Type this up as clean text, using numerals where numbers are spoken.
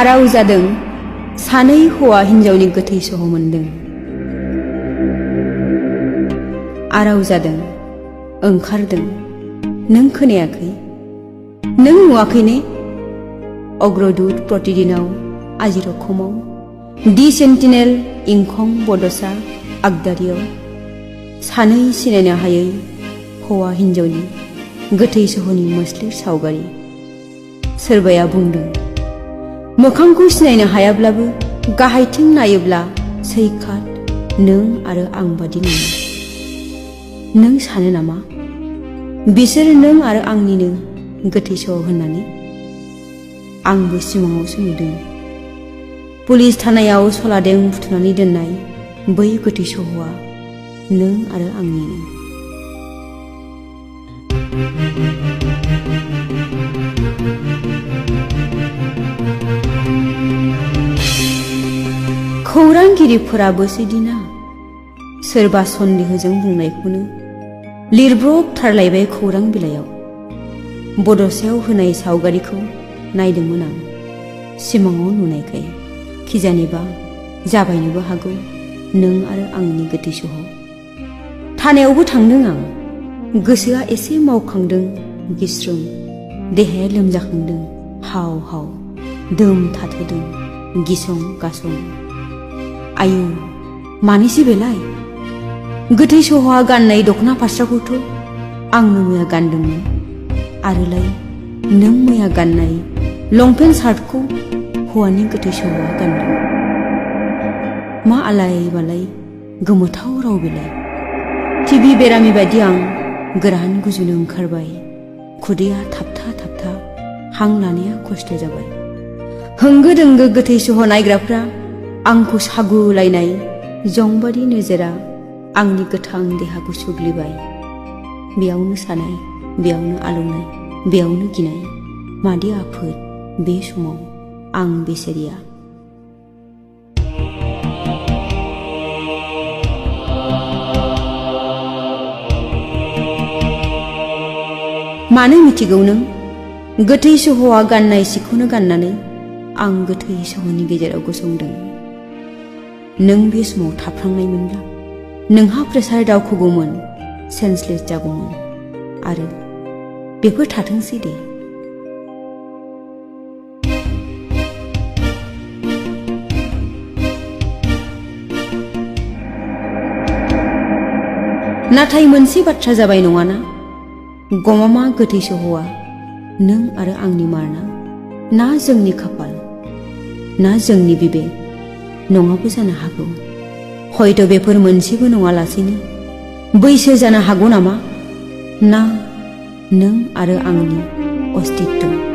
आराव जादों सानै हौवा हिन्जावनि गोथै सह मोनदों। आराव जादों ओंखारदों नों खोनायाखै नों नुवाखै ने? अग्रदूत प्रतिदिनाव आजिरखमाव दि सेन्टिनेल इंखं बड'सा आगदारियाव सानै सिनायनो हायै हौवा हिन्जावनि गोथै सहनि मोस्लिर सावगारि। सोरबाया बुंदों मोखांखौ सिनायनो हायाब्लाबो गाहायथिं नायोब्ला सैखात नों आरो आं बादि नुयो। नों सानो नामा बिसोर नों आरो आंनिनो गोथै सह होननानै? आंबो सिमाङावसो नुदों पुलिस थानायाव सलादें फुथुनानै दोननाय बै गोथै सहआ नों आरो आंनिनो। खौरांगिरिफोराबो सैदिना सोरबा सन्देहजों बुंनायखौनो लिरब्रबथारलायबाय खौरां बिलाइयाव। बड'सायाव होनाय सावगारिखौ नायदोंमोन आं सिमाङाव नुनायखाय। खिजानिबा जाबायनोबो हागौ नों आरो आंनि गोथै सह। थानायावबो थांदों आं। गोसोआ एसे मावखांदों गिस्रोम, देहाया लोमजाखांदों हाव हाव, दोम थाथ'दों गिसं गासं। आयौ मानैसो बेलाय? गोथै सहआ गाननाय दखना फास्राखौथ' आंनो मैया गानदोंमोन, आरोलाय नों मैया गाननाय लंपेन्ट सार्टखौ हौवानि गोथै सहआ गानदों। मा आलाय बालाय गोमोथाव राव बेलाय? टिभि बेरामि बायदि आं गोरान गुजुनो ओंखारबाय। खुदैया थाबथा थाबथा, हां लानाया खस्थ' जाबाय। होंगो दोंगो गोथै सह नायग्राफ्रा आंखौ सागुलायनाय जंबादि नोजोरा आंनि गोथां देहाखौ सुग्लिबाय। बेयावनो सानाय, बेयावनो आलौनाय, बेयावनो गिनाय। मादि आफोद बे समाव आं बेसेरिया। मानो मिथिगौ नों? गोथै सहआ गाननाय सिखौनो गाननानै आं गोथै सहनि गेजेराव गसंदों। नों बे समाव थाफ्लांनायमोनब्ला नोंहा प्रेसार दावखोगौमोन, सेन्सलेस जागौमोन। आरो बेफोर थाथोंसै दे। नाथाय मोनसे बाथ्रा जाबाय नङाना? गमामा गोथै सहआ नों आरो आंनि मारना? ना जोंनि खाफाल? ना जोंनि बिबेक? नङाबो जानो हागौ। हयथ' बेफोर मोनसेबो नङालासेनो बैसो जानो हागौ नामा? ना नों आरो आंनि अस्तित्व?